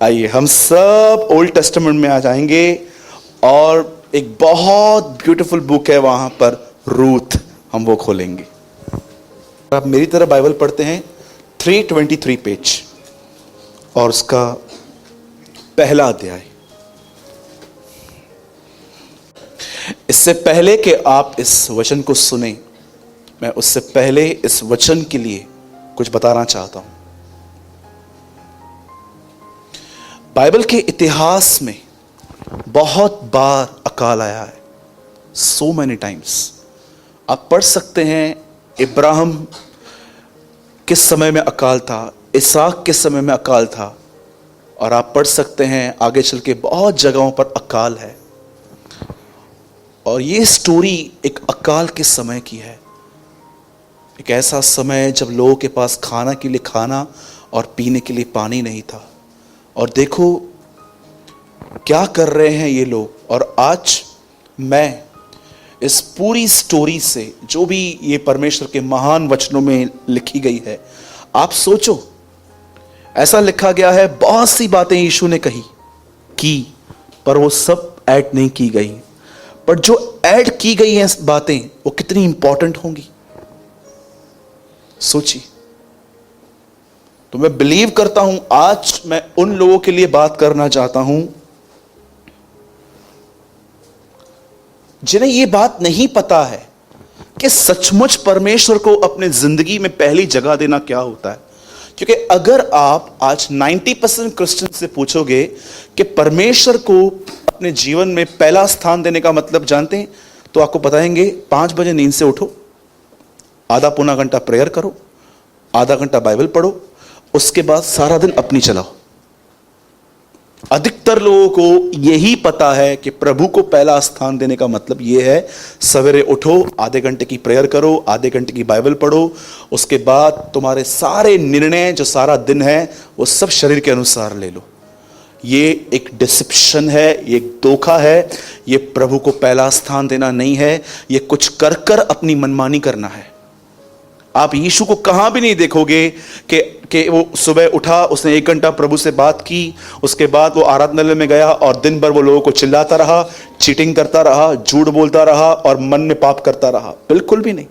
आइए हम सब ओल्ड टेस्टामेंट में आ जाएंगे और एक बहुत ब्यूटीफुल बुक है वहां पर, रूथ, हम वो खोलेंगे। आप मेरी तरह बाइबल पढ़ते हैं 323 पेज और उसका पहला अध्याय। इससे पहले कि आप इस वचन को सुने, मैं उससे पहले इस वचन के लिए कुछ बताना चाहता हूं। बाइबल के इतिहास में बहुत बार अकाल आया है, सो मैनी टाइम्स। आप पढ़ सकते हैं इब्राहिम किस समय में अकाल था, इसहाक किस समय में अकाल था, और आप पढ़ सकते हैं आगे चल के बहुत जगहों पर अकाल है। और ये स्टोरी एक अकाल के समय की है, एक ऐसा समय जब लोगों के पास खाना के लिए खाना और पीने के लिए पानी नहीं था। और देखो क्या कर रहे हैं ये लोग। और आज मैं इस पूरी स्टोरी से, जो भी ये परमेश्वर के महान वचनों में लिखी गई है, आप सोचो, ऐसा लिखा गया है बहुत सी बातें यीशु ने की, पर वो सब ऐड नहीं की गई। पर जो ऐड की गई हैं बातें, वो कितनी इंपॉर्टेंट होंगी सोचिए। तो मैं बिलीव करता हूं आज मैं उन लोगों के लिए बात करना चाहता हूं जिन्हें यह बात नहीं पता है कि सचमुच परमेश्वर को अपने जिंदगी में पहली जगह देना क्या होता है। क्योंकि अगर आप आज 90% क्रिश्चियन से पूछोगे कि परमेश्वर को अपने जीवन में पहला स्थान देने का मतलब जानते हैं, तो आपको बताएंगे 5 बजे नींद से उठो, आधा पौना घंटा प्रेयर करो, आधा घंटा बाइबल पढ़ो, उसके बाद सारा दिन अपनी चलाओ। अधिकतर लोगों को यही पता है कि प्रभु को पहला स्थान देने का मतलब यह है, सवेरे उठो, आधे घंटे की प्रेयर करो, आधे घंटे की बाइबल पढ़ो, उसके बाद तुम्हारे सारे निर्णय जो सारा दिन है वो सब शरीर के अनुसार ले लो। ये एक डिसेप्शन है, ये एक धोखा है। ये प्रभु को पहला स्थान देना नहीं है, ये कुछ कर कर अपनी मनमानी करना है। आप यीशु को कहां भी नहीं देखोगे कि वो सुबह उठा, उसने 1 घंटा प्रभु से बात की, उसके बाद वो आराधनालय में गया और दिन भर वो लोगों को चिल्लाता रहा, चीटिंग करता रहा, झूठ बोलता रहा और मन में पाप करता रहा। बिल्कुल भी नहीं।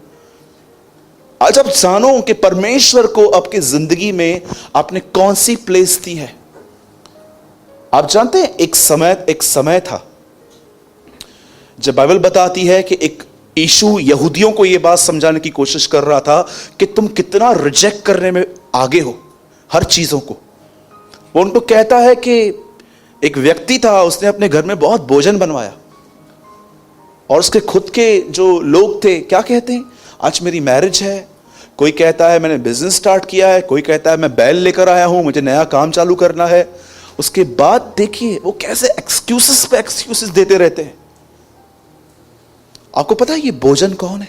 आज आप जानो कि परमेश्वर को आपकी जिंदगी में आपने कौन सी प्लेस दी है। आप जानते हैं एक समय था जब बाइबल बताती है कि एक यीशु यहूदियों को यह बात समझाने की कोशिश कर रहा था कि तुम कितना रिजेक्ट करने में आगे हो हर चीजों को। वो उनको कहता है कि एक व्यक्ति था, उसने अपने घर में बहुत भोजन बनवाया और उसके खुद के जो लोग थे क्या कहते हैं, आज मेरी मैरिज है, कोई कहता है मैंने बिजनेस स्टार्ट किया है, कोई कहता है मैं बैल लेकर आया हूं, मुझे नया काम चालू करना है। उसके बाद देखिए वो कैसे एक्सक्यूजेस पे एक्सक्यूजेस देते रहते हैं। आपको पता है ये भोजन कौन है?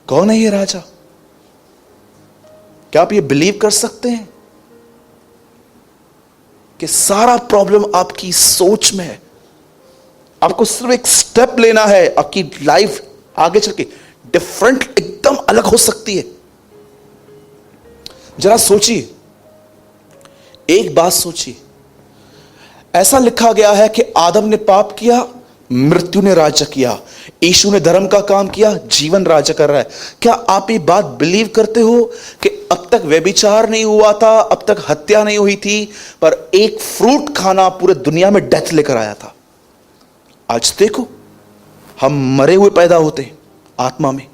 कौन है ये राजा? क्या आप ये बिलीव कर सकते हैं कि सारा प्रॉब्लम आपकी सोच में है? आपको सिर्फ एक स्टेप लेना है, आपकी लाइफ आगे चल के डिफरेंट, एकदम अलग हो सकती है। जरा सोचिए, एक बात सोचिए, ऐसा लिखा गया है कि आदम ने पाप किया, मृत्यु ने राज्य किया, यीशु ने धर्म का काम किया, जीवन राज्य कर रहा है। क्या आप ये बात बिलीव करते हो कि अब तक व्यभिचार नहीं हुआ था, अब तक हत्या नहीं हुई थी, पर एक फ्रूट खाना पूरे दुनिया में डेथ लेकर आया था? आज देखो, हम मरे हुए पैदा होते हैं आत्मा में,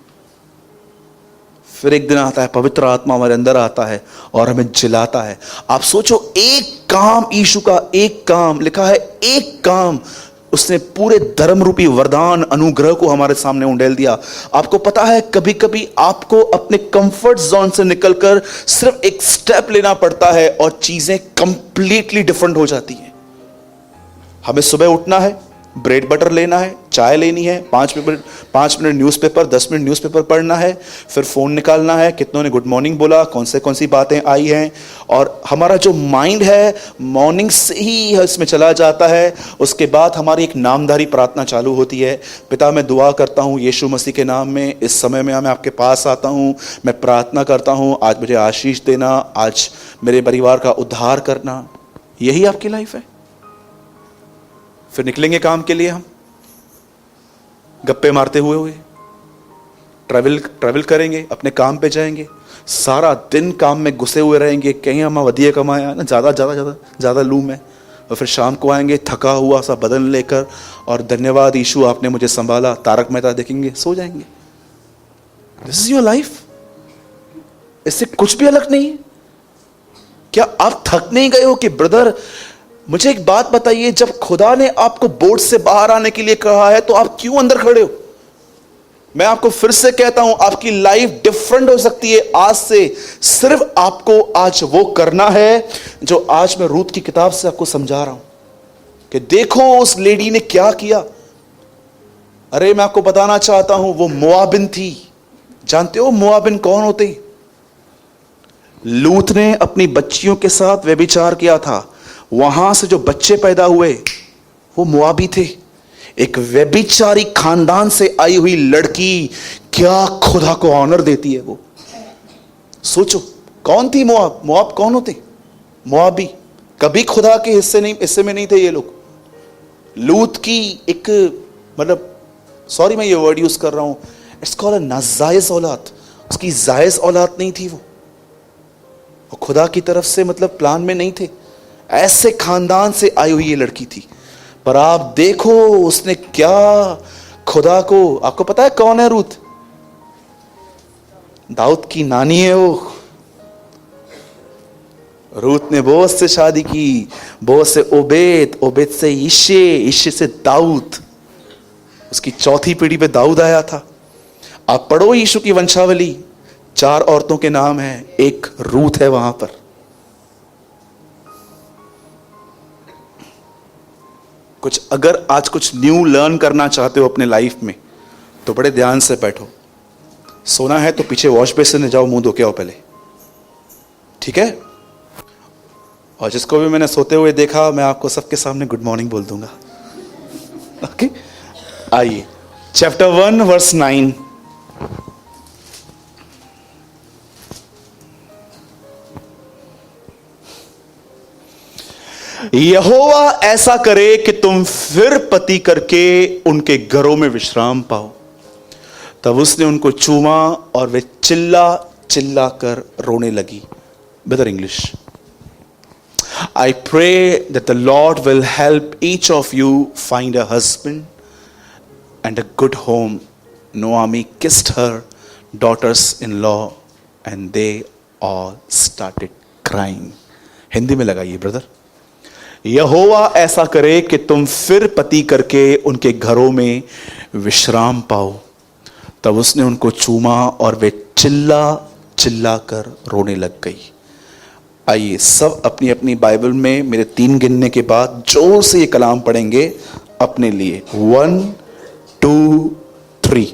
फिर एक दिन आता है पवित्र आत्मा हमारे अंदर आता है और हमें जिलाता है। आप सोचो, एक काम, यीशु का एक काम, लिखा है एक काम, उसने पूरे धर्म रूपी वरदान अनुग्रह को हमारे सामने उंडेल दिया। आपको पता है कभी कभी आपको अपने कंफर्ट जोन से निकलकर सिर्फ एक स्टेप लेना पड़ता है और चीजें कंप्लीटली डिफरेंट हो जाती हैं। हमें सुबह उठना है, ब्रेड बटर लेना है, चाय लेनी है, 5 मिनट न्यूज़पेपर, 10 मिनट न्यूज़पेपर पढ़ना है, फिर फ़ोन निकालना है, कितनों ने गुड मॉर्निंग बोला, कौन सी बातें आई हैं, और हमारा जो माइंड है मॉर्निंग से ही इसमें चला जाता है। उसके बाद हमारी एक नामधारी प्रार्थना चालू होती है। पिता, मैं दुआ करता हूँ यीशु मसीह के नाम में, इस समय में मैं आपके पास आता हूँ, मैं प्रार्थना करता हूँ आज मुझे आशीष देना, आज मेरे परिवार का उद्धार करना। यही आपकी लाइफ है। फिर निकलेंगे काम के लिए हम, गप्पे मारते हुए ट्रैवल करेंगे, अपने काम पे जाएंगे, सारा दिन काम में घुसे हुए रहेंगे, कहीं हम वधिया कमाया ना, ज़्यादा लूम है, और फिर शाम को आएंगे थका हुआ सा बदन लेकर, और धन्यवाद यीशु आपने मुझे संभाला, तारक मेहता देखेंगे, सो जाएंगे। This is your life. इससे कुछ भी अलग नहीं है। क्या आप थक नहीं गए हो कि ब्रदर मुझे एक बात बताइए, जब खुदा ने आपको बोर्ड से बाहर आने के लिए कहा है तो आप क्यों अंदर खड़े हो? मैं आपको फिर से कहता हूं, आपकी लाइफ डिफरेंट हो सकती है आज से। सिर्फ आपको आज वो करना है जो आज मैं रूत की किताब से आपको समझा रहा हूं कि देखो उस लेडी ने क्या किया। अरे मैं आपको बताना चाहता हूं, वो मोआबिन थी। जानते हो मोआबिन कौन होते? लूत ने अपनी बच्चियों के साथ व्यभिचार किया था, वहां से जो बच्चे पैदा हुए वो मोआबी थे। एक व्यभिचारी खानदान से आई हुई लड़की क्या खुदा को ऑनर देती है वो? सोचो कौन थी मोआब? मोआब कौन होते? मोआबी कभी खुदा के हिस्से में नहीं थे ये लोग। लूत की एक मतलब, सॉरी मैं ये वर्ड यूज कर रहा हूं, इट्स कॉल्ड अ नाजायज औलाद। उसकी जायज औलाद नहीं थी वो खुदा की तरफ से मतलब प्लान में नहीं थे। ऐसे खानदान से आई हुई ये लड़की थी, पर आप देखो उसने क्या खुदा को, आपको पता है कौन है रूत? दाऊद की नानी है वो। रूत ने बोअज से शादी की, बोअज से ओबेद, ओबेद से यिशे, यिशे से दाऊद, उसकी चौथी पीढ़ी पे दाऊद आया था। आप पढ़ो यीशु की वंशावली, 4 औरतों के नाम हैं, एक रूत है वहां पर। अगर आज कुछ न्यू लर्न करना चाहते हो अपने लाइफ में तो बड़े ध्यान से बैठो। सोना है तो पीछे वॉश बेसिन में जाओ, मुंह धो के आओ पहले, ठीक है? और जिसको भी मैंने सोते हुए देखा, मैं आपको सबके सामने गुड मॉर्निंग बोल दूंगा। ओके, आइए चैप्टर 1 वर्स 9। यहोवा ऐसा करे कि तुम फिर पति करके उनके घरों में विश्राम पाओ। तब उसने उनको चूमा और वे चिल्ला चिल्ला कर रोने लगी। Better English. I pray that the Lord will help each of you find a husband and a good home. Naomi kissed her daughters-in-law and they all started crying. Hindi में लगाइए ब्रदर। यहोवा ऐसा करे कि तुम फिर पति करके उनके घरों में विश्राम पाओ। तब उसने उनको चूमा और वे चिल्ला चिल्ला कर रोने लग गई। आइए सब अपनी अपनी बाइबल में मेरे 3 गिनने के बाद जोर से ये कलाम पढ़ेंगे अपने लिए। 1 2 3।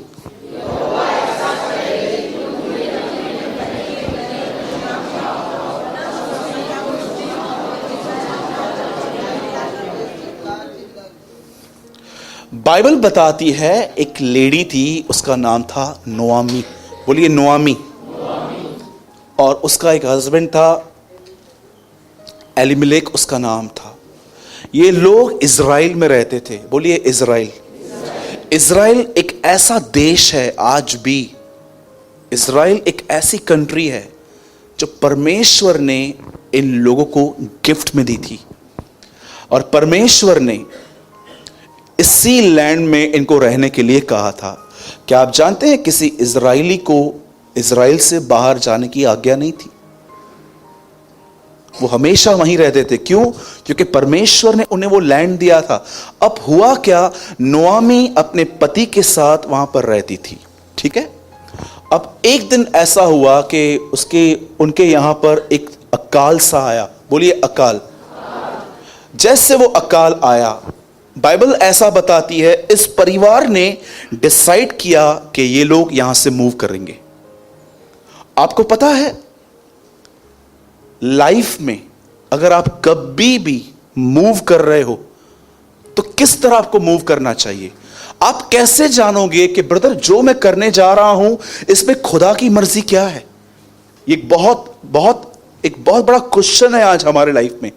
बाइबल बताती है एक लेडी थी, उसका नाम था नोआमी। बोलिए नोआमी। और उसका एक हस्बैंड था एलिमेलेक, उसका नाम था। ये लोग इज़राइल में रहते थे। बोलिए इज़राइल। इज़राइल एक ऐसा देश है, आज भी इज़राइल एक ऐसी कंट्री है जो परमेश्वर ने इन लोगों को गिफ्ट में दी थी, और परमेश्वर ने इसी लैंड में इनको रहने के लिए कहा था। क्या आप जानते हैं किसी इज़राइली को इज़राइल से बाहर जाने की आज्ञा नहीं थी? वो हमेशा वहीं रहते थे। क्यों? क्योंकि परमेश्वर ने उन्हें वो लैंड दिया था। अब हुआ क्या, नोआमी अपने पति के साथ वहां पर रहती थी, ठीक है? अब एक दिन ऐसा हुआ कि उनके यहां पर एक अकाल सा आया। बोलिए अकाल। जैसे वो अकाल आया, बाइबल ऐसा बताती है इस परिवार ने डिसाइड किया कि ये लोग यहां से मूव करेंगे। आपको पता है लाइफ में अगर आप कभी भी मूव कर रहे हो तो किस तरह आपको मूव करना चाहिए? आप कैसे जानोगे कि ब्रदर जो मैं करने जा रहा हूं इसमें खुदा की मर्जी क्या है? ये बहुत बहुत एक बहुत बड़ा क्वेश्चन है आज हमारे लाइफ में।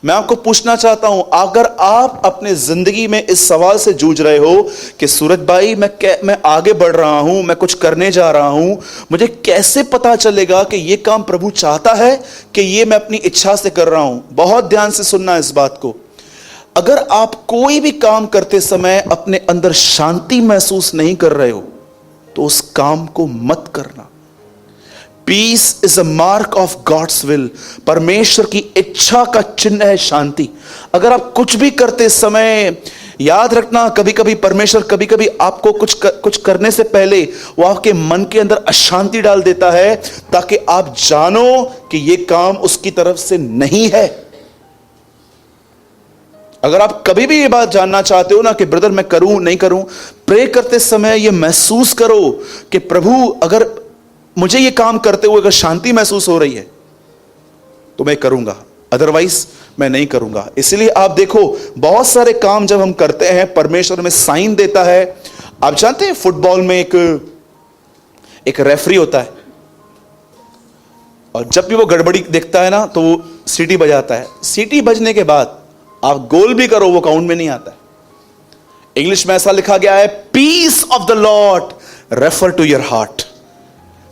मैं आपको पूछना चाहता हूं, अगर आप अपने जिंदगी में इस सवाल से जूझ रहे हो कि सूरज भाई मैं आगे बढ़ रहा हूं, मैं कुछ करने जा रहा हूं, मुझे कैसे पता चलेगा कि यह काम प्रभु चाहता है कि यह मैं अपनी इच्छा से कर रहा हूं? बहुत ध्यान से सुनना इस बात को। अगर आप कोई भी काम करते समय अपने अंदर शांति महसूस नहीं कर रहे हो तो उस काम को मत करना। Peace is a mark of God's will. परमेश्वर की इच्छा का चिन्ह है शांति। अगर आप कुछ भी करते समय याद रखना, कभी कभी परमेश्वर कभी कभी आपको कुछ करने से पहले वो आपके मन के अंदर अशांति डाल देता है ताकि आप जानो कि यह काम उसकी तरफ से नहीं है। अगर आप कभी भी ये बात जानना चाहते हो ना कि ब्रदर मैं करूं नहीं करूं, प्रे करते समय ये महसूस करो कि प्रभु अगर मुझे ये काम करते हुए अगर शांति महसूस हो रही है तो मैं करूंगा, अदरवाइज मैं नहीं करूंगा। इसलिए आप देखो बहुत सारे काम जब हम करते हैं परमेश्वर में साइन देता है। आप जानते हैं फुटबॉल में एक रेफरी होता है और जब भी वो गड़बड़ी देखता है ना तो वो सीटी बजाता है। सीटी बजने के बाद आप गोल भी करो वो काउंट में नहीं आता है। इंग्लिश में ऐसा लिखा गया है, peace of the Lord refer to your heart.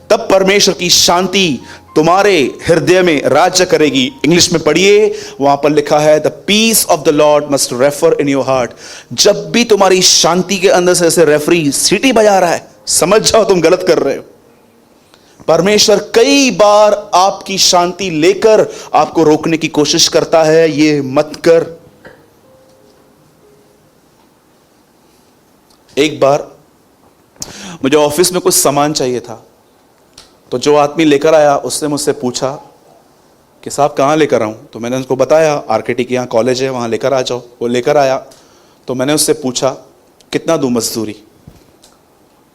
तब परमेश्वर की शांति तुम्हारे हृदय में राज्य करेगी। इंग्लिश में पढ़िए, वहां पर लिखा है the peace of the Lord must refer in your heart. जब भी तुम्हारी शांति के अंदर से ऐसे रेफरी सीटी बजा रहा है, समझ जाओ तुम गलत कर रहे हो। परमेश्वर कई बार आपकी शांति लेकर आपको रोकने की कोशिश करता है, ये मत कर। एक बार मुझे ऑफिस में कुछ सामान चाहिए था, तो जो आदमी लेकर आया उसने मुझसे पूछा कि साहब कहाँ लेकर आऊं? तो मैंने उसको बताया आरकेटी के यहाँ कॉलेज है, वहां लेकर आ जाओ। वो लेकर आया तो मैंने उससे पूछा कितना दूं मजदूरी?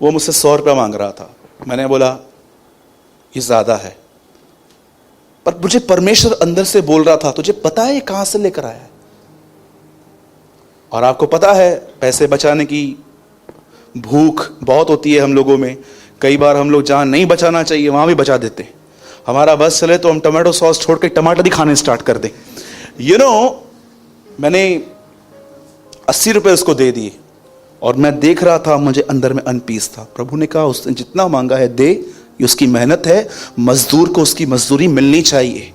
वो मुझसे 100 रुपया मांग रहा था। मैंने बोला ये ज्यादा है, पर मुझे परमेश्वर अंदर से बोल रहा था तुझे पता है ये कहां से लेकर आया है? और आपको पता है पैसे बचाने की भूख बहुत होती है हम लोगों में। कई बार हम लोग जहां नहीं बचाना चाहिए वहां भी बचा देते हैं। हमारा बस चले तो हम टमाटो सॉस छोड़ के टमाटर ही खाने स्टार्ट कर दें। मैंने 80 रुपए उसको दे दिए और मैं देख रहा था मुझे अंदर में अनपीस था। प्रभु ने कहा उसने जितना मांगा है दे, ये उसकी मेहनत है, मजदूर को उसकी मजदूरी मिलनी चाहिए।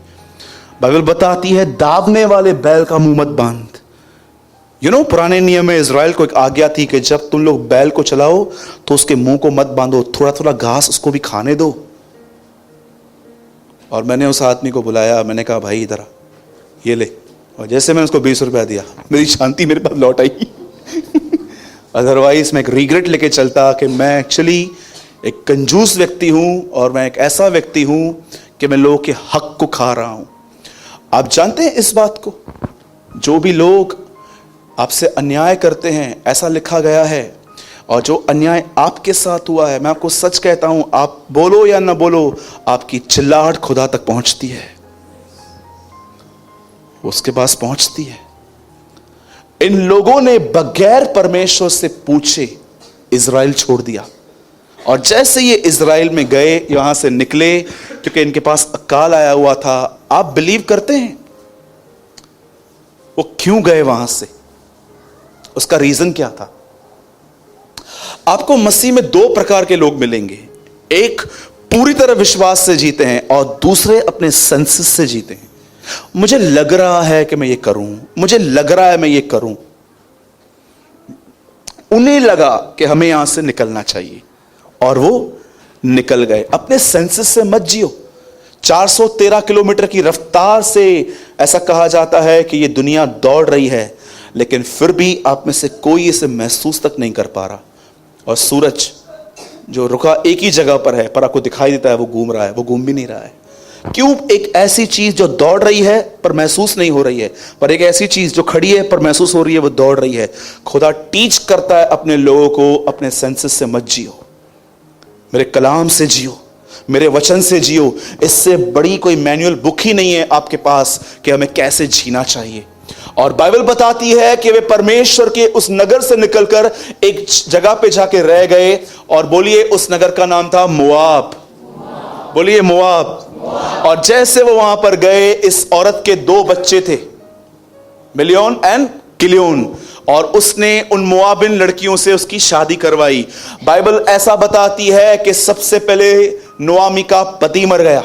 बाइबल बताती है दावने वाले बैल का मुंह मत बांध। पुराने नियम में इजराइल को एक आज्ञा थी कि जब तुम लोग बैल को चलाओ तो उसके मुंह को मत बांधो, थोड़ा थोड़ा घास उसको भी खाने दो। और मैंने उस आदमी को बुलाया, मैंने कहा भाई इधर आ, ये ले। और जैसे मैंने उसको 20 रुपया दिया, मेरी शांति मेरे पास लौट आई। अदरवाइज मैं एक रिग्रेट लेके चलता कि मैं एक्चुअली एक कंजूस व्यक्ति हूं और मैं एक ऐसा व्यक्ति हूं कि मैं लोगों के हक को खा रहा हूं। आप जानते हैं इस बात को, जो भी लोग आपसे अन्याय करते हैं, ऐसा लिखा गया है, और जो अन्याय आपके साथ हुआ है, मैं आपको सच कहता हूं, आप बोलो या ना बोलो, आपकी चिल्लाहट खुदा तक पहुंचती है, उसके पास पहुंचती है। इन लोगों ने बगैर परमेश्वर से पूछे इजराइल छोड़ दिया, और जैसे ये इजराइल में गए, यहां से निकले, क्योंकि इनके पास अकाल आया हुआ था। आप बिलीव करते हैं वो क्यों गए वहां से? उसका रीजन क्या था? आपको मसीह में 2 प्रकार के लोग मिलेंगे। एक पूरी तरह विश्वास से जीते हैं और दूसरे अपने सेंसेस से जीते हैं। मुझे लग रहा है कि मैं ये करूं, मुझे लग रहा है मैं ये करूं। उन्हें लगा कि हमें यहां से निकलना चाहिए और वो निकल गए। अपने सेंसेस से मत जियो। 413 किलोमीटर की रफ्तार से ऐसा कहा जाता है कि ये दुनिया दौड़ रही है, लेकिन फिर भी आप में से कोई इसे महसूस तक नहीं कर पा रहा। और सूरज जो रुका एक ही जगह पर है, पर आपको दिखाई देता है वो घूम रहा है, वो घूम भी नहीं रहा है। क्यों? एक ऐसी चीज जो दौड़ रही है पर महसूस नहीं हो रही है, पर एक ऐसी चीज जो खड़ी है पर महसूस हो रही है, वो दौड़ रही है। खुदा टीच करता है अपने लोगों को, अपने सेंसेस से मत जियो, मेरे कलाम से जियो, मेरे वचन से जियो। इससे बड़ी कोई मैनुअल बुक ही नहीं है आपके पास कि हमें कैसे जीना चाहिए। और बाइबल बताती है कि वे परमेश्वर के उस नगर से निकलकर एक जगह पे जाके रह गए, और बोलिए उस नगर का नाम था मोआब। बोलिए मोआब। और जैसे वो वहां पर गए, इस औरत के दो बच्चे थे, मिलियन एंड किलियन, और उसने उन मोआबिन लड़कियों से उसकी शादी करवाई। बाइबल ऐसा बताती है कि सबसे पहले नोआमी का पति मर गया,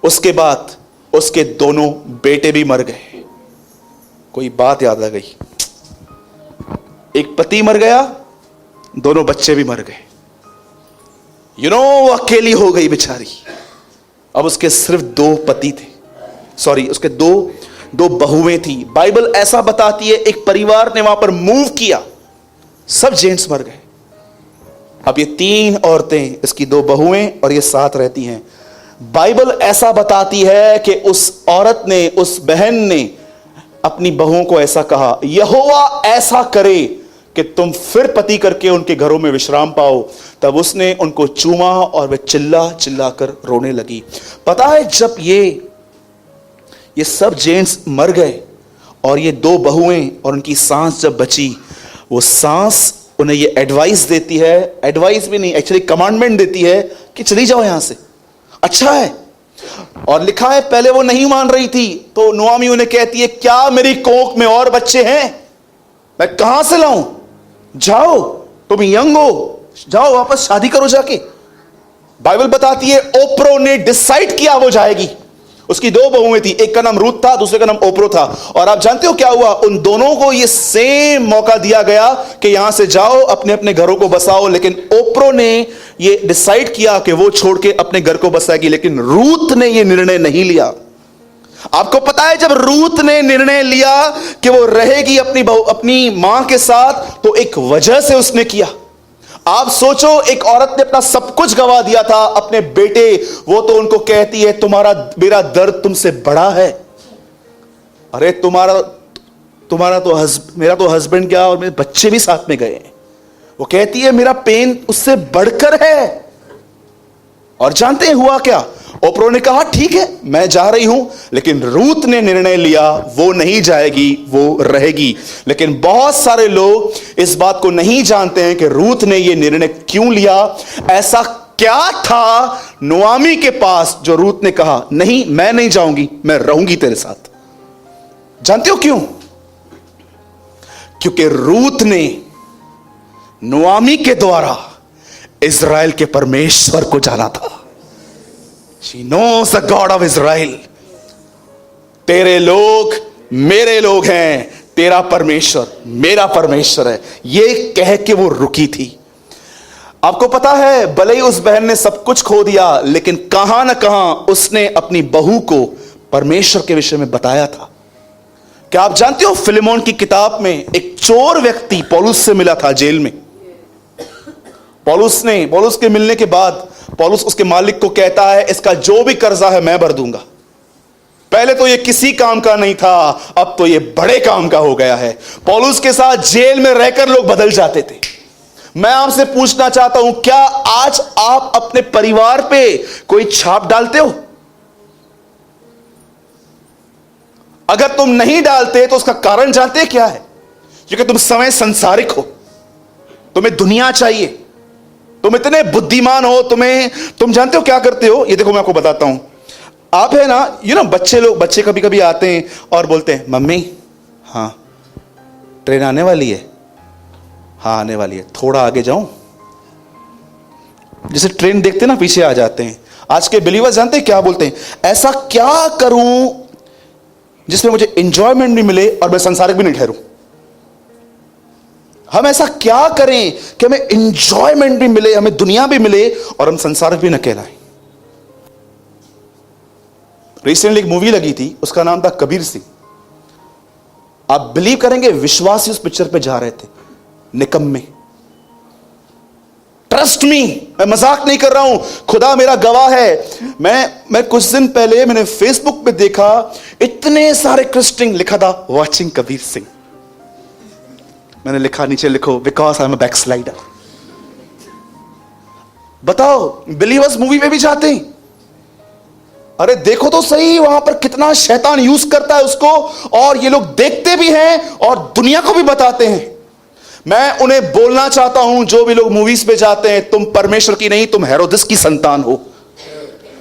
उसके बाद उसके दोनों बेटे भी मर गए। कोई बात याद आ गई? एक पति मर गया, दोनों बच्चे भी मर गए। वो अकेली हो गई बेचारी। अब उसके सिर्फ दो पति थे, सॉरी, उसके दो बहुएं थी। बाइबल ऐसा बताती है एक परिवार ने वहां पर मूव किया, सब जेंट्स मर गए। अब ये 3 औरतें, इसकी 2 बहुएं और ये 7 रहती हैं। बाइबल ऐसा बताती है कि उस औरत ने, उस बहन ने अपनी बहुओं को ऐसा कहा, यहोवा ऐसा करे कि तुम फिर पति करके उनके घरों में विश्राम पाओ। तब उसने उनको चूमा और वे चिल्ला चिल्ला कर रोने लगी। पता है, जब ये सब जेंट्स मर गए और ये 2 बहुएं और उनकी सांस जब बची, वो सांस उन्हें ये एडवाइस देती है, एडवाइस भी नहीं, एक्चुअली कमांडमेंट देती है कि चली जाओ यहां से, अच्छा है। और लिखा है पहले वो नहीं मान रही थी, तो नोआमी उन्हें कहती है, क्या मेरी कोख में और बच्चे हैं? मैं कहां से लाऊं? जाओ, तुम यंग हो, जाओ वापस शादी करो जाके। बाइबल बताती है ओप्रो ने डिसाइड किया वो जाएगी। उसकी 2 बहुएं थी, एक का नाम रूथ था, दूसरे का नाम ओप्रो था। और आप जानते हो क्या हुआ? उन दोनों को ये सेम मौका दिया गया कि यहां से जाओ, अपने अपने घरों को बसाओ। लेकिन ओप्रो ने ये डिसाइड किया कि वो छोड़ के अपने घर को बसाएगी, लेकिन रूथ ने ये निर्णय नहीं लिया। आपको पता है, जब रूथ ने निर्णय लिया कि वो रहेगी अपनी मां के साथ, तो एक वजह से उसने किया। आप सोचो, एक औरत ने अपना सब कुछ गंवा दिया था, अपने बेटे, वो तो उनको कहती है मेरा दर्द तुमसे बड़ा है। अरे मेरा तो हस्बैंड क्या, और मेरे बच्चे भी साथ में गए। वो कहती है मेरा पेन उससे बढ़कर है। और जानते हैं हुआ क्या? ओप्रो ने कहा ठीक है मैं जा रही हूं, लेकिन रूथ ने निर्णय लिया वो नहीं जाएगी, वो रहेगी। लेकिन बहुत सारे लोग इस बात को नहीं जानते हैं कि रूथ ने यह निर्णय क्यों लिया। ऐसा क्या था नोआमी के पास जो रूथ ने कहा नहीं, मैं नहीं जाऊंगी, मैं रहूंगी तेरे साथ? जानते हो क्यों? क्योंकि रूथ ने नोआमी के द्वारा इज़राइल के परमेश्वर को जाना था। She knows the God of Israel. तेरे लोग मेरे लोग हैं, तेरा परमेश्वर मेरा परमेश्वर है, ये कह के वो रुकी थी। आपको पता है, भले ही उस बहन ने सब कुछ खो दिया, लेकिन कहां ना कहां उसने अपनी बहू को परमेश्वर के विषय में बताया था। क्या आप जानते हो, फिलेमोन की किताब में एक चोर व्यक्ति पौलुस से मिला था जेल में। पौलुस के मिलने के बाद पौलुस उसके मालिक को कहता है, इसका जो भी कर्जा है मैं भर दूंगा। पहले तो ये किसी काम का नहीं था, अब तो ये बड़े काम का हो गया है। पौलुस के साथ जेल में रहकर लोग बदल जाते थे। मैं आपसे पूछना चाहता हूं, क्या आज आप अपने परिवार पे कोई छाप डालते हो? अगर तुम नहीं डालते तो उसका कारण जानते क्या है? क्योंकि तुम समय संसारिक हो, तुम्हें दुनिया चाहिए, तुम इतने बुद्धिमान हो, तुम जानते हो क्या करते हो? ये देखो मैं आपको बताता हूं। आप है ना, बच्चे कभी कभी आते हैं और बोलते हैं मम्मी हाँ ट्रेन आने वाली है, हाँ आने वाली है, थोड़ा आगे जाऊं। जैसे ट्रेन देखते ना पीछे आ जाते हैं। आज के बिलीवर्स जानते हैं क्या बोलते हैं? ऐसा क्या करूं जिसमें मुझे एंजॉयमेंट भी मिले और मैं संसारिक भी नहीं ठहरूं? हम ऐसा क्या करें कि हमें एंजॉयमेंट भी मिले, हमें दुनिया भी मिले और हम संसारिक भी न कहलाएं? रिसेंटली एक मूवी लगी थी, उसका नाम था कबीर सिंह। आप बिलीव करेंगे, विश्वासी उस पिक्चर पे जा रहे थे, निकम्मे। ट्रस्ट मी, मैं मजाक नहीं कर रहा हूं, खुदा मेरा गवाह है। मैं कुछ दिन पहले मैंने फेसबुक पे देखा, इतने सारे क्रिस्टियन लिखा था वॉचिंग कबीर सिंह। मैंने लिखा नीचे लिखो बिकॉज आई एम अ बैकस्लाइडर। बताओ, बिलीवर्स मूवी पे भी जाते हैं। अरे देखो तो सही, वहां पर कितना शैतान यूज करता है उसको, और ये लोग देखते भी हैं और दुनिया को भी बताते हैं। मैं उन्हें बोलना चाहता हूं, जो भी लोग मूवीज पे जाते हैं, तुम परमेश्वर की नहीं, तुम हेरोदिस की संतान हो।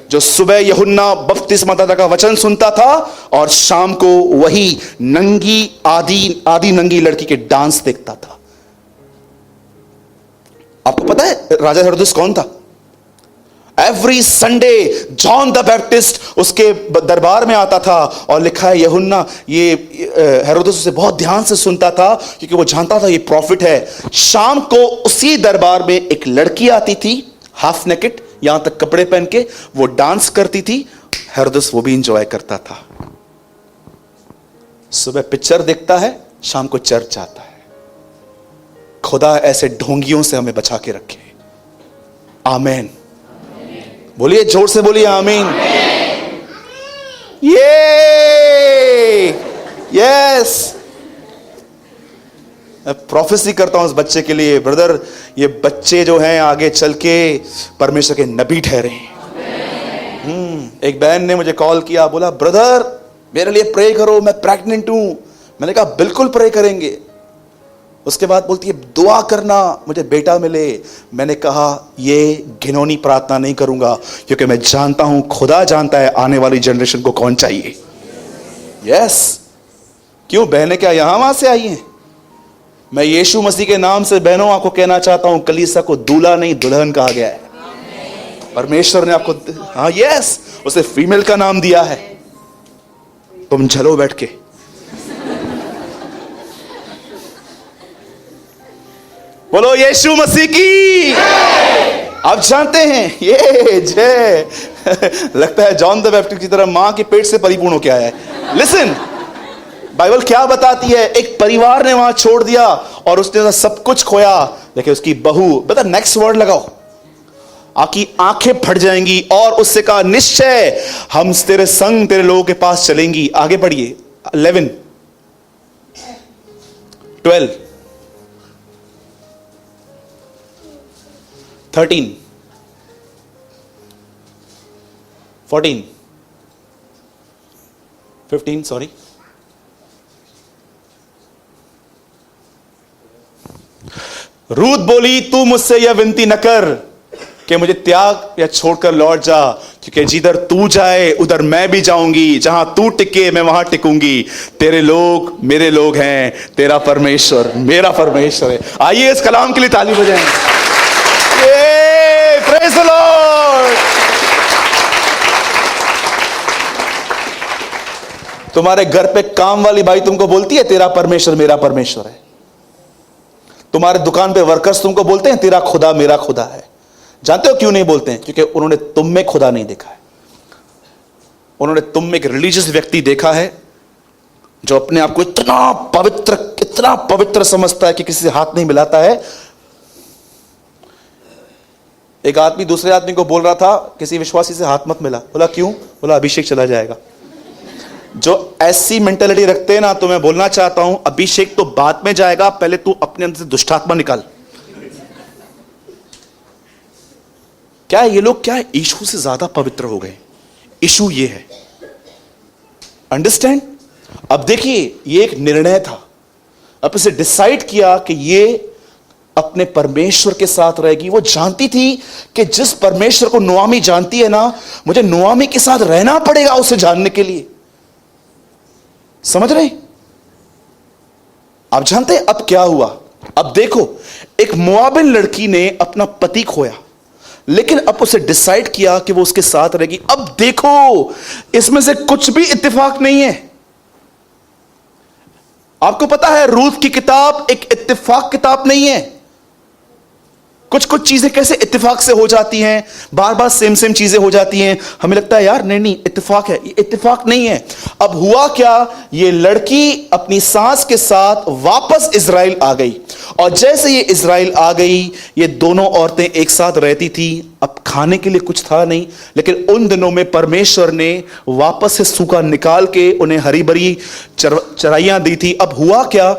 जो सुबह यूहन्ना बपतिस्मादाता का वचन सुनता था और शाम को वही नंगी आधी नंगी लड़की के डांस देखता था। आपको पता है राजा हेरोदेस कौन था? Every Sunday John the Baptist उसके दरबार में आता था, और लिखा है यूहन्ना ये हेरोदेस उसे बहुत ध्यान से सुनता था क्योंकि वो जानता था ये प्रॉफिट है। शाम को उसी दरबार में एक लड़की आती थी, हाफ नेकेड, यहां तक कपड़े पहन के, वो डांस करती थी, हेरोदेस वो भी इंजॉय करता था। सुबह पिक्चर देखता है, शाम को चर्च आता है। खुदा ऐसे ढोंगियों से हमें बचा के रखे। आमीन। बोलिए, जोर से बोलिए आमीन। ये यस, मैं प्रोफेसी करता हूं उस बच्चे के लिए, ब्रदर ये बच्चे जो हैं आगे चल के परमेश्वर के नबी ठहरे। एक बहन ने मुझे कॉल किया, बोला ब्रदर मेरे लिए प्रे करो, मैं प्रेग्नेंट हूं। मैंने कहा बिल्कुल प्रे करेंगे। उसके बाद बोलती है दुआ करना मुझे बेटा मिले। मैंने कहा ये घिनौनी प्रार्थना नहीं करूंगा, क्योंकि मैं जानता हूं, खुदा जानता है आने वाली जनरेशन को कौन चाहिए। यस। क्यों बहनें क्या यहां वहां से आई हैं? मैं यीशु मसीह के नाम से बहनों आपको कहना चाहता हूं, कलीसिया को दूल्हा नहीं दुल्हन कहा गया है। परमेश्वर ने आपको, हाँ यस, उसे फीमेल का नाम दिया है। तुम चलो बैठ के। बोलो यीशु मसीह की। आप जानते हैं ये जय लगता है जॉन द बैप्टिस्ट की तरह मां के पेट से परिपूर्ण हो के आया है। लिसन, बाइबल क्या बताती है? एक परिवार ने वहां छोड़ दिया और उसने सब कुछ खोया, लेकिन उसकी बहू, बता नेक्स्ट वर्ड लगाओ, आपकी आंखें फट जाएंगी और उससे कहा निश्चय हम तेरे संग तेरे लोगों के पास चलेंगी। आगे बढ़िए 11 12 13 14 15 सॉरी। रूथ बोली तू मुझसे यह विनती न कर कि मुझे त्याग या छोड़कर लौट जा, क्योंकि जिधर तू जाए उधर मैं भी जाऊंगी, जहां तू टिके मैं वहां टिकूंगी। तेरे लोग मेरे लोग हैं, तेरा परमेश्वर मेरा परमेश्वर है। आइए इस कलाम के लिए ताली बजाएं। Praise the Lord. तुम्हारे घर पे काम वाली भाई तुमको बोलती है तेरा परमेश्वर मेरा परमेश्वर है। तुम्हारे दुकान पे वर्कर्स तुमको बोलते हैं तेरा खुदा मेरा खुदा है। जानते हो क्यों नहीं बोलते हैं? क्योंकि उन्होंने तुम में खुदा नहीं देखा है। उन्होंने तुम में एक रिलीजियस व्यक्ति देखा है जो अपने आप को इतना पवित्र समझता है कि किसी से हाथ नहीं मिलाता है। एक आदमी दूसरे आदमी को बोल रहा था किसी विश्वासी से हाथ मत मिला। बोला क्यों? बोला अभिषेक चला जाएगा। जो ऐसी मेंटालिटी रखते हैं ना, तो मैं बोलना चाहता हूं अभिषेक तो बाद में जाएगा, पहले तू अपने अंदर से दुष्टात्मा निकाल। क्या ये लोग क्या यीशु से ज्यादा पवित्र हो गए? इशू ये है, अंडरस्टैंड? अब देखिए ये एक निर्णय था, अब इसे डिसाइड किया कि ये अपने परमेश्वर के साथ रहेगी। वो जानती थी कि जिस परमेश्वर को नोआमी जानती है ना, मुझे नोआमी के साथ रहना पड़ेगा उसे जानने के लिए। समझ रहे? आप जानते हैं अब क्या हुआ? अब देखो, एक मोआबिन लड़की ने अपना पति खोया, लेकिन अब उसे डिसाइड किया कि वो उसके साथ रहेगी। अब देखो, इसमें से कुछ भी इत्तेफाक नहीं है। आपको पता है रूथ की किताब एक इत्तेफाक किताब नहीं है। कुछ कुछ चीजें कैसे इत्तेफाक से हो जाती हैं, बार बार सेम चीजें हो जाती हैं, हमें लगता है यार नहीं इत्तेफाक है। ये इत्तेफाक नहीं है। अब हुआ क्या, ये लड़की अपनी सास के साथ वापस इजराइल आ गई, और जैसे ये इजराइल आ गई, ये दोनों औरतें एक साथ रहती थी। अब खाने के लिए कुछ था नहीं, लेकिन उन दिनों में परमेश्वर ने वापस से सूखा निकाल के उन्हें हरी भरी चराइयां दी थी। अब हुआ क्या,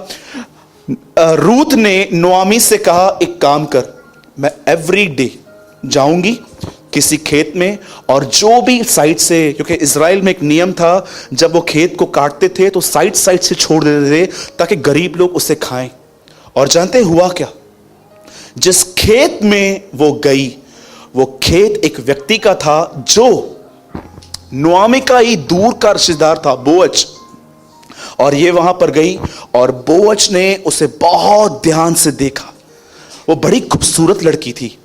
रूथ ने नोआमी से कहा एक काम कर, मैं एवरी डे जाऊंगी किसी खेत में, और जो भी साइड से, क्योंकि इजराइल में एक नियम था, जब वो खेत को काटते थे तो साइड से छोड़ देते थे ताकि गरीब लोग उसे खाएं। और जानते हुआ क्या, जिस खेत में वो गई, वो खेत एक व्यक्ति का था जो नुआमी का ही दूर का रिश्तेदार था बोअज, और ये वहां पर गई और बोअज ने उसे बहुत ध्यान से देखा। वो बड़ी खूबसूरत लड़की थी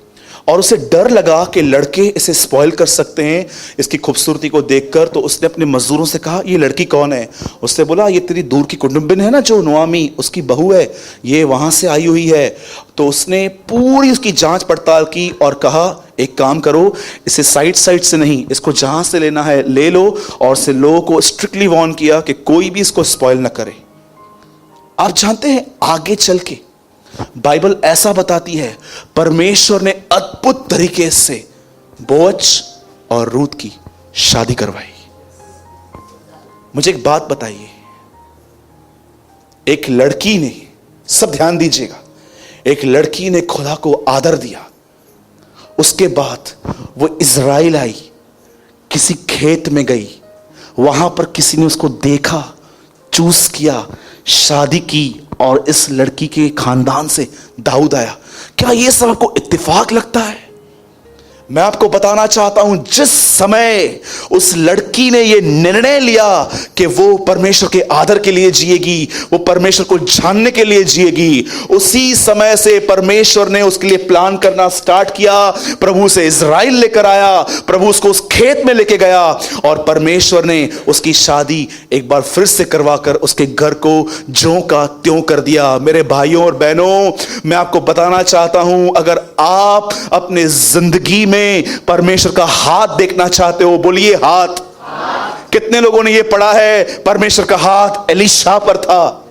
और उसे डर लगा कि लड़के इसे स्पॉइल कर सकते हैं इसकी खूबसूरती को देखकर। तो उसने अपने मजदूरों से कहा, ये लड़की कौन है? उसने बोला, ये तेरी दूर की कुटुंबिन है ना, जो नुआमी, उसकी बहू है, ये वहां से आई हुई है। तो उसने पूरी उसकी जांच पड़ताल की और कहा, एक काम करो, इसे साइड से नहीं, इसको जहां से लेना है ले लो, और से लोगों को स्ट्रिक्टली वार्न किया कि कोई भी इसको स्पॉइल ना करे। आप जानते हैं, आगे चल के बाइबल ऐसा बताती है, परमेश्वर ने अद्भुत तरीके से बोअज और रूत की शादी करवाई। मुझे एक बात बताइए, एक लड़की ने, सब ध्यान दीजिएगा, एक लड़की ने खुदा को आदर दिया, उसके बाद वो इज़राइल आई, किसी खेत में गई, वहां पर किसी ने उसको देखा, चूज किया, शादी की, और इस लड़की के खानदान से दाऊद आया। क्या यह सब आपको इत्तेफाक लगता है? मैं आपको बताना चाहता हूं, जिस समय उस लड़की ने यह निर्णय लिया कि वो परमेश्वर के आदर के लिए जिएगी, वो परमेश्वर को जानने के लिए जिएगी, उसी समय से परमेश्वर ने उसके लिए प्लान करना स्टार्ट किया। प्रभु से इज़राइल लेकर आया, प्रभु उसको उस खेत में लेके गया, और परमेश्वर ने उसकी शादी एक बार फिर से करवाकर उसके घर को ज्यों का त्यों कर दिया। मेरे भाइयों और बहनों, मैं आपको बताना चाहता हूं, अगर आप अपने जिंदगी में परमेश्वर का हाथ देखना चाहते हो, बोलिए हाथ। कितने लोगों ने यह पढ़ा है, परमेश्वर का हाथ एलीशा पर था?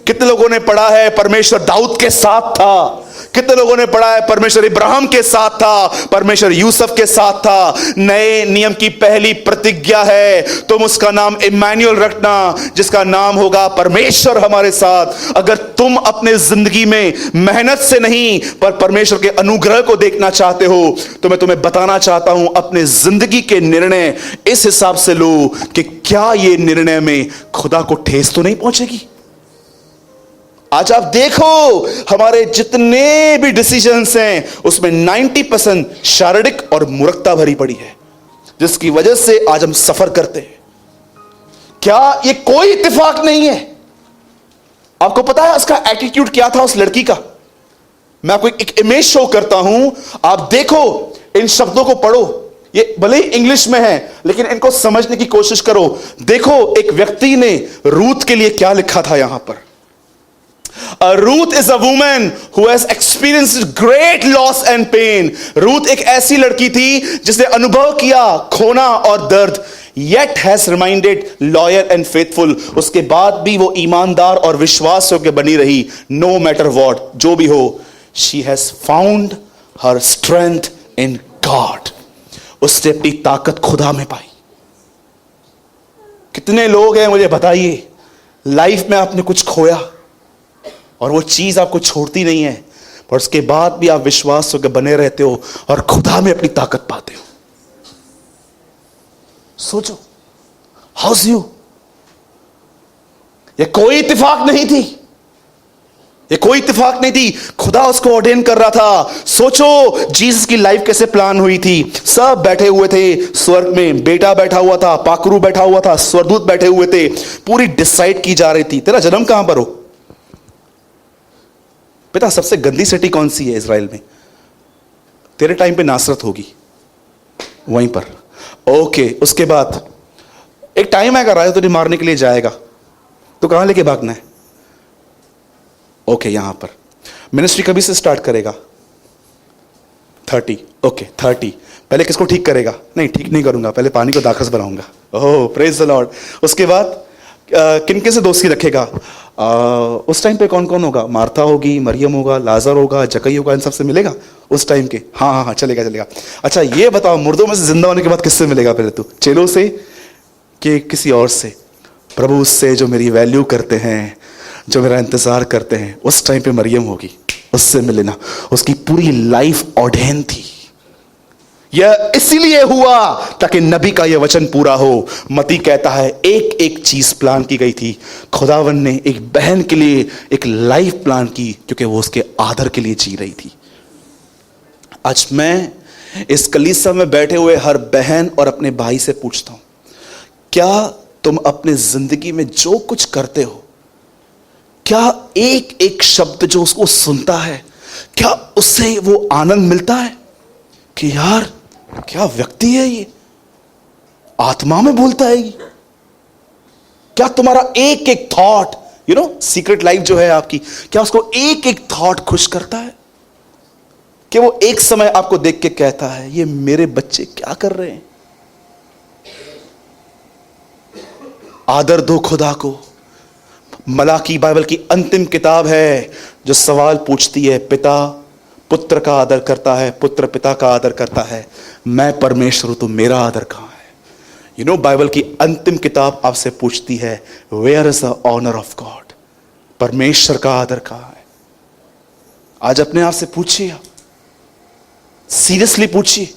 कितने लोगों ने पढ़ा है, परमेश्वर दाऊद के साथ था? कितने लोगों ने पढ़ा है, परमेश्वर इब्राहिम के साथ था, परमेश्वर यूसुफ के साथ था? नए नियम की पहली प्रतिज्ञा है, तुम उसका नाम इम्मानुएल रखना, जिसका नाम होगा परमेश्वर हमारे साथ। अगर तुम अपने जिंदगी में मेहनत से नहीं पर परमेश्वर के अनुग्रह को देखना चाहते हो, तो मैं तुम्हें बताना चाहता हूं, अपने जिंदगी के निर्णय इस हिसाब से लो कि क्या ये निर्णय में खुदा को ठेस तो नहीं पहुंचेगी। आज आप देखो, हमारे जितने भी डिसीजंस हैं उसमें 90% शारीरिक और मूर्खता भरी पड़ी है, जिसकी वजह से आज हम सफर करते हैं। क्या ये कोई इत्तेफाक नहीं है? आपको पता है उसका एटीट्यूड क्या था उस लड़की का? मैं आपको एक इमेज शो करता हूं, आप देखो, इन शब्दों को पढ़ो, ये भले ही इंग्लिश में है लेकिन इनको समझने की कोशिश करो। देखो, एक व्यक्ति ने रूथ के लिए क्या लिखा था यहां पर। Ruth is a woman who has experienced great loss and pain. Ruth एक ऐसी लड़की थी जिसने अनुभव किया खोना और दर्द, yet has remained loyal and faithful. उसके बाद भी वो ईमानदार और विश्वास योग्य बनी रही, no matter what, जो भी हो। She has found her strength in God. उसने अपनी ताकत खुदा में पाई। कितने लोग हैं, मुझे बताइए, लाइफ में आपने कुछ खोया और वो चीज आपको छोड़ती नहीं है, पर उसके बाद भी आप विश्वास होकर बने रहते हो और खुदा में अपनी ताकत पाते हो। सोचो, हाउस यू। ये कोई इत्तेफाक नहीं थी, ये कोई इत्तेफाक नहीं थी, खुदा उसको ऑर्डेन कर रहा था। सोचो, जीसस की लाइफ कैसे प्लान हुई थी। सब बैठे हुए थे स्वर्ग में, बेटा बैठा हुआ था, पाखरू बैठा हुआ था, स्वर्गदूत बैठे हुए थे, पूरी डिसाइड की जा रही थी, तेरा जन्म कहां पर हो बेटा, सबसे गंदी सिटी कौन सी है इज़राइल में? तेरे टाइम पे नासरत होगी, वहीं पर। ओके, उसके बाद एक टाइम आएगा राजा तुझे मारने के लिए जाएगा, तो कहां लेके भागना है? ओके, यहां पर। मिनिस्ट्री कभी से स्टार्ट करेगा? 30। ओके, 30। पहले किसको ठीक करेगा? नहीं, ठीक नहीं करूंगा, पहले पानी को दाखरस बनाऊंगा। ओह, प्रेज द लॉर्ड। उसके बाद किनके से दोस्ती रखेगा? उस टाइम पे कौन कौन होगा? मार्था होगी, मरियम होगा, लाजर होगा, जकई होगा, इन सबसे मिलेगा उस टाइम के? हाँ हाँ हाँ, चलेगा चलेगा। अच्छा ये बताओ, मुर्दों में से जिंदा होने के बाद किससे मिलेगा पहले? तू चेलों से कि किसी और से? प्रभु उससे जो मेरी वैल्यू करते हैं, जो मेरा इंतजार करते हैं, उस टाइम पे मरियम होगी, उससे मिलना। उसकी पूरी लाइफ ऑर्डेन थी। यह इसीलिए हुआ ताकि नबी का यह वचन पूरा हो। मती कहता है एक एक चीज प्लान की गई थी। खुदावन ने एक बहन के लिए एक लाइफ प्लान की, क्योंकि वो उसके आदर के लिए जी रही थी। आज मैं इस कलीसिया में बैठे हुए हर बहन और अपने भाई से पूछता हूं, क्या तुम अपने जिंदगी में जो कुछ करते हो, क्या एक एक शब्द जो उसको सुनता है, क्या उससे वो आनंद मिलता है कि यार क्या व्यक्ति है ये, आत्मा में बोलता है ये? क्या तुम्हारा एक एक थॉट, सीक्रेट लाइफ जो है आपकी, क्या उसको एक एक थॉट खुश करता है कि वो एक समय आपको देख के कहता है ये मेरे बच्चे क्या कर रहे हैं? आदर दो खुदा को। मलाकी बाइबल की अंतिम किताब है जो सवाल पूछती है, पिता पुत्र का आदर करता है, पुत्र पिता का आदर करता है, मैं परमेश्वर हूं तो मेरा आदर कहां है? बाइबल की अंतिम किताब आपसे पूछती है, where is the honour of God? परमेश्वर का आदर कहां है? आज अपने आप से पूछिए, सीरियसली पूछिए,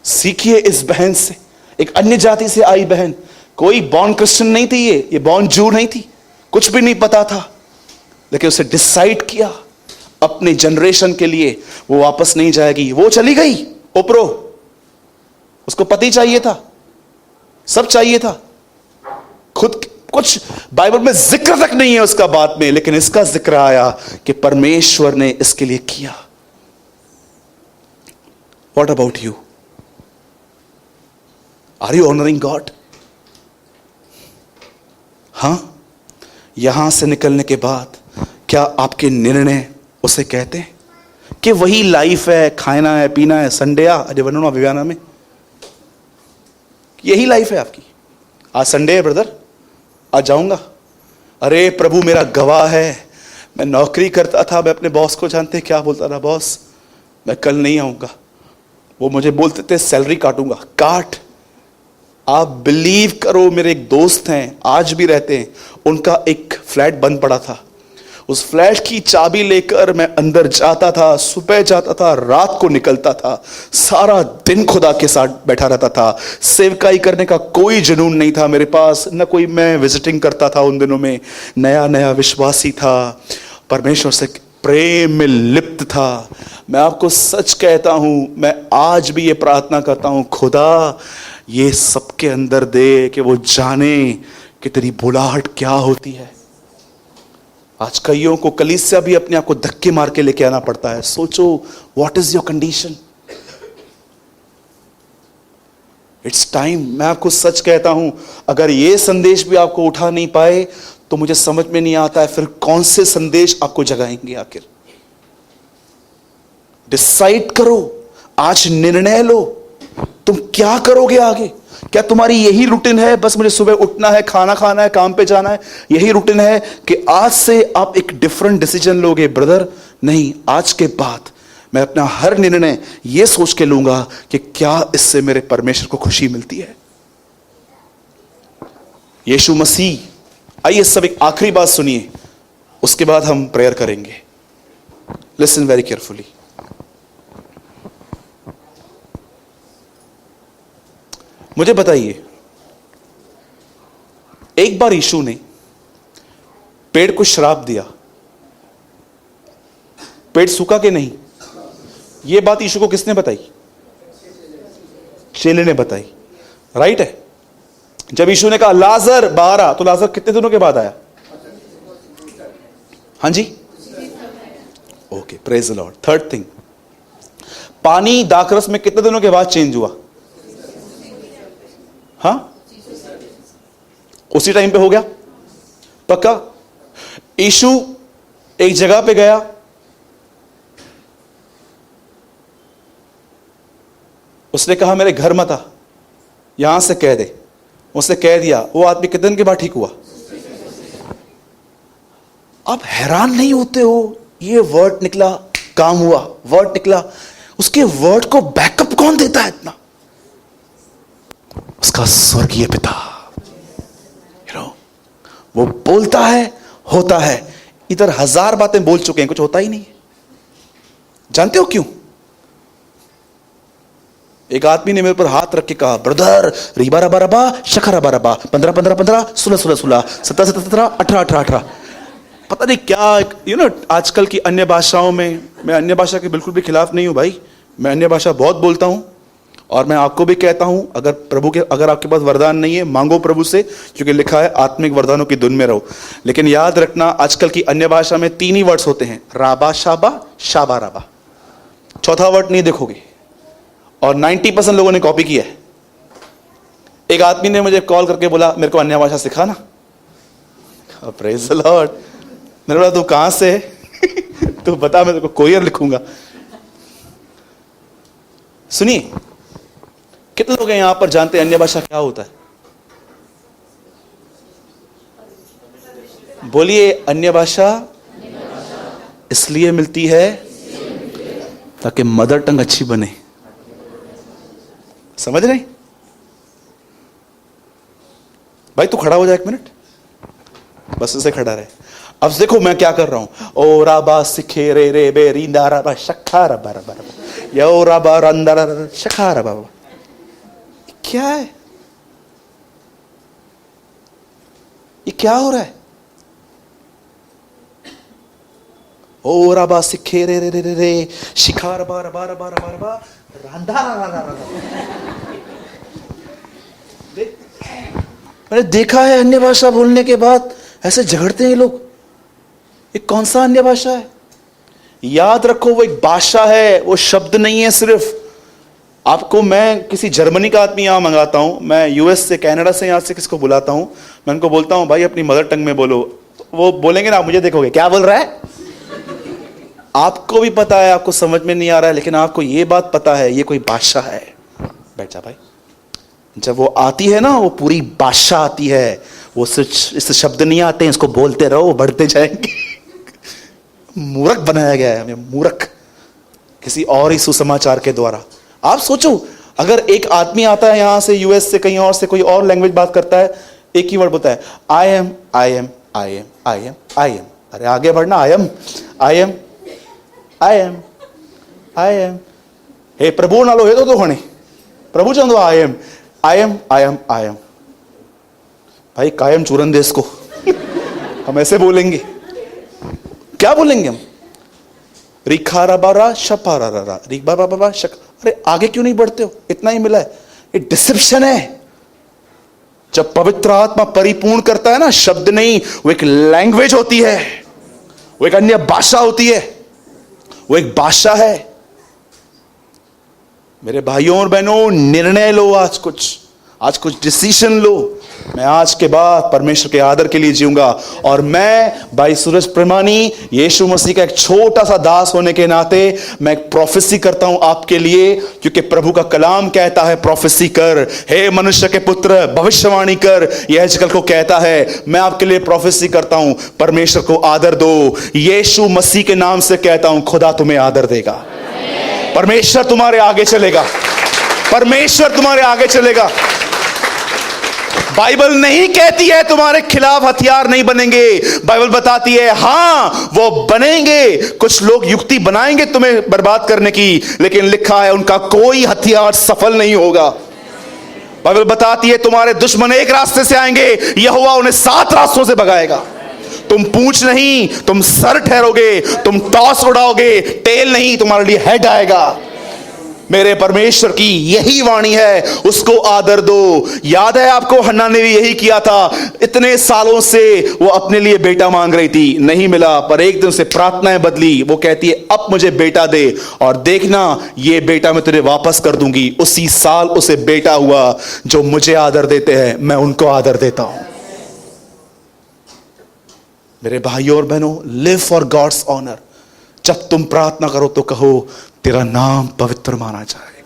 सीखिए इस बहन से, एक अन्य जाति से आई बहन, कोई बॉर्न क्रिश्चियन नहीं थी, ये बॉर्न जू नहीं थी, कुछ भी नहीं पता था, लेकिन उसे डिसाइड किया अपने जनरेशन के लिए वो वापस नहीं जाएगी। वो चली गई ओप्रो, उसको पति चाहिए था, सब चाहिए था, खुद कुछ बाइबल में जिक्र तक नहीं है उसका बात में, लेकिन इसका जिक्र आया कि परमेश्वर ने इसके लिए किया। What about you? Are you honouring God? हां, यहां से निकलने के बाद क्या आपके निर्णय उसे कहते हैं कि वही लाइफ है, खाना है, पीना है, संडेया अजय वनो अभियाना में यही लाइफ है आपकी? आज संडे है ब्रदर, आज जाऊंगा। अरे प्रभु मेरा गवाह है, मैं नौकरी करता था, मैं अपने बॉस को जानते क्या बोलता था, बॉस मैं कल नहीं आऊंगा। वो मुझे बोलते थे सैलरी काटूंगा, काट। आप बिलीव करो, मेरे एक दोस्त हैं, आज भी रहते हैं, उनका एक फ्लैट बंद पड़ा था, उस फ्लैट की चाबी लेकर मैं अंदर जाता था, सुबह जाता था, रात को निकलता था, सारा दिन खुदा के साथ बैठा रहता था। सेवकाई करने का कोई जुनून नहीं था मेरे पास, न कोई मैं विजिटिंग करता था उन दिनों में, नया नया विश्वासी था, परमेश्वर से प्रेम में लिप्त था। मैं आपको सच कहता हूं, मैं आज भी ये प्रार्थना करता हूं, खुदा ये सबके अंदर दे कि वो जाने कि तेरी बुलाहट क्या होती है। आज कईयों को कलीसिया भी अपने आप को धक्के मार के लेके आना पड़ता है। सोचो, what is your condition? It's time. मैं आपको सच कहता हूं, अगर ये संदेश भी आपको उठा नहीं पाए तो मुझे समझ में नहीं आता है फिर कौन से संदेश आपको जगाएंगे आखिर। डिसाइड करो, आज निर्णय लो, तुम क्या करोगे आगे। क्या तुम्हारी यही रूटीन है, बस मुझे सुबह उठना है, खाना खाना है, काम पे जाना है, यही रूटीन है कि आज से आप एक डिफरेंट डिसीजन लोगे? ब्रदर नहीं, आज के बाद मैं अपना हर निर्णय यह सोच के लूंगा कि क्या इससे मेरे परमेश्वर को खुशी मिलती है। यीशु मसीह, आइए सब एक आखिरी बात सुनिए, उसके बाद हम प्रेयर करेंगे। Listen very carefully. मुझे बताइए, एक बार यीशु ने पेड़ को श्राप दिया, पेड़ सूखा कि नहीं? यह बात यीशु को किसने बताई? चेले ने बताई, राइट है। जब यीशु ने कहा लाजर बाहर आ, तो लाजर कितने दिनों के बाद आया? हाँ जी, okay, praise the Lord. Third thing, पानी दाखरस में कितने दिनों के बाद चेंज हुआ? हाँ, उसी टाइम पे हो गया, पक्का। यीशु एक जगह पे गया, उसने कहा मेरे घर मत आ, यहां से कह दे। उसने कह दिया, वो आदमी कितने दिन के बाद ठीक हुआ? आप हैरान नहीं होते हो, ये वर्ड निकला, काम हुआ, वर्ड निकला, उसके वर्ड को बैकअप कौन देता है इतना? उसका स्वर्गीय पिता। वो बोलता है, होता है। इधर 1000 बातें बोल चुके हैं, कुछ होता ही नहीं है। जानते हो क्यों? एक आदमी ने मेरे पर हाथ रख के कहा, ब्रदर रीबा रबा रबा शखा रबा रबा 15 15 15 16 16 16 17 17 17 18 18 18, पता नहीं क्या। आजकल की अन्य भाषाओं में, मैं अन्य भाषा के बिल्कुल भी खिलाफ नहीं हूं भाई, मैं अन्य भाषा बहुत बोलता हूं और मैं आपको भी कहता हूं, अगर आपके पास वरदान नहीं है, मांगो प्रभु से, क्योंकि लिखा है आत्मिक वरदानों की धुन में रहो। लेकिन याद रखना, आजकल की अन्य भाषा में 3 ही वर्ड्स होते हैं, राबा शाबा, शाबा राबा। चौथा वर्ड नहीं देखोगे, और 90% लोगों ने कॉपी किया है। एक आदमी ने मुझे कॉल करके बोला, मेरे को अन्य भाषा सिखा ना। Praise the Lord. मैंने बोला, तू कहां से है? तू बता, मैं तेरे को कोरियर लिखूंगा। सुनिए, कितने लोग हैं यहां पर जानते हैं अन्य भाषा क्या होता है? बोलिए, अन्य भाषा इसलिए मिलती है ताकि मदर टंग अच्छी बने। समझ रहे? भाई तू खड़ा हो जा 1 मिनट, बस ऐसे खड़ा रहे। अब देखो मैं क्या कर रहा हूं। ओ राबा सिखे रे रे बे रींदा राबा शखा रबा रबा रबा, यो राबा रंदा रबा शखा रबा। क्या है ये? क्या हो रहा है? ओ राबा सिखे रे रे रे रे रे शिखा रबा रबा रबा रबा रबा रंदा रबा। मैंने देखा है अन्य भाषा बोलने के बाद ऐसे झगड़ते हैं लोग। ये कौन सा अन्य भाषा है? याद रखो, वो एक भाषा है, वो शब्द नहीं है सिर्फ। आपको मैं किसी जर्मनी का आदमी यहां मंगाता हूं, मैं यूएस से, कनाडा से, यहां से किसको बुलाता हूं, मैं उनको बोलता हूं भाई अपनी मदर टंग में बोलो, वो बोलेंगे ना, आप मुझे देखोगे क्या बोल रहा है। आपको भी पता है, आपको समझ में नहीं आ रहा है, लेकिन आपको ये बात पता है ये कोई भाषा है। बैठ जा भाई। जब वो आती है ना, वो पूरी भाषा आती है, वो इससे शब्द नहीं आते हैं, इसको बोलते रहो, वो बढ़ते जाएंगे। मूर्ख बनाया गया है हमें, मूर्ख, किसी और ही सुसमाचार के द्वारा। आप सोचो, अगर एक आदमी आता है यहां से, यूएस से, कहीं और से, कोई और लैंग्वेज बात करता है, एक ही वर्ड बोलता है, I am I am I am I am I am. अरे आगे बढ़ना, I am I am I am I am. हे प्रभु नालो हे तो होने प्रभु चंदो I am I am I am I am. भाई कायम चूरन दे इसको। हम ऐसे बोलेंगे, क्या बोलेंगे हम? रिखारा बारा शपारा रा रिखा बाबा शक। अरे आगे क्यों नहीं बढ़ते हो? इतना ही मिला है। ये डिसेप्शन है। जब पवित्र आत्मा परिपूर्ण करता है ना, शब्द नहीं, वो एक लैंग्वेज होती है, वो एक अन्य भाषा होती है, वो एक भाषा है। मेरे भाइयों और बहनों, निर्णय लो, आज कुछ डिसीजन लो। मैं आज के बाद परमेश्वर के आदर के लिए जीऊंगा। और मैं भाई सूरज प्रमाणी, यीशु मसीह का एक छोटा सा दास होने के नाते मैं एक प्रोफेसी करता हूं आपके लिए, क्योंकि प्रभु का कलाम कहता है प्रोफेसी कर, हे मनुष्य के पुत्र भविष्यवाणी कर। यह हेजकेल को कहता है। मैं आपके लिए प्रोफेसी करता हूं, परमेश्वर को आदर दो। यीशु मसीह के नाम से कहता हूं, खुदा तुम्हें आदर देगा। परमेश्वर तुम्हारे आगे चलेगा, परमेश्वर तुम्हारे आगे चलेगा। बाइबल नहीं कहती है तुम्हारे खिलाफ हथियार नहीं बनेंगे। बाइबल बताती है हां वो बनेंगे। कुछ लोग युक्ति बनाएंगे तुम्हें बर्बाद करने की, लेकिन लिखा है उनका कोई हथियार सफल नहीं होगा। बाइबल बताती है तुम्हारे दुश्मन एक रास्ते से आएंगे, यहोवा उन्हें 7 रास्तों से भगाएगा। तुम पूंछ नहीं, तुम सर ठहरोगे। तुम टॉस उड़ाओगे, टेल नहीं, तुम्हारे लिए हेड आएगा। मेरे परमेश्वर की यही वाणी है, उसको आदर दो। याद है आपको, हन्ना ने भी यही किया था। इतने सालों से वो अपने लिए बेटा मांग रही थी, नहीं मिला, पर एक दिन से प्रार्थनाएं बदली। वो कहती है अब मुझे बेटा दे, और देखना ये बेटा मैं तुझे वापस कर दूंगी। उसी साल उसे बेटा हुआ। जो मुझे आदर देते हैं मैं उनको आदर देता हूं। मेरे भाइयों और बहनों, लिव फॉर गॉड्स ऑनर। जब तुम प्रार्थना करो तो कहो तेरा नाम पवित्र माना जाए।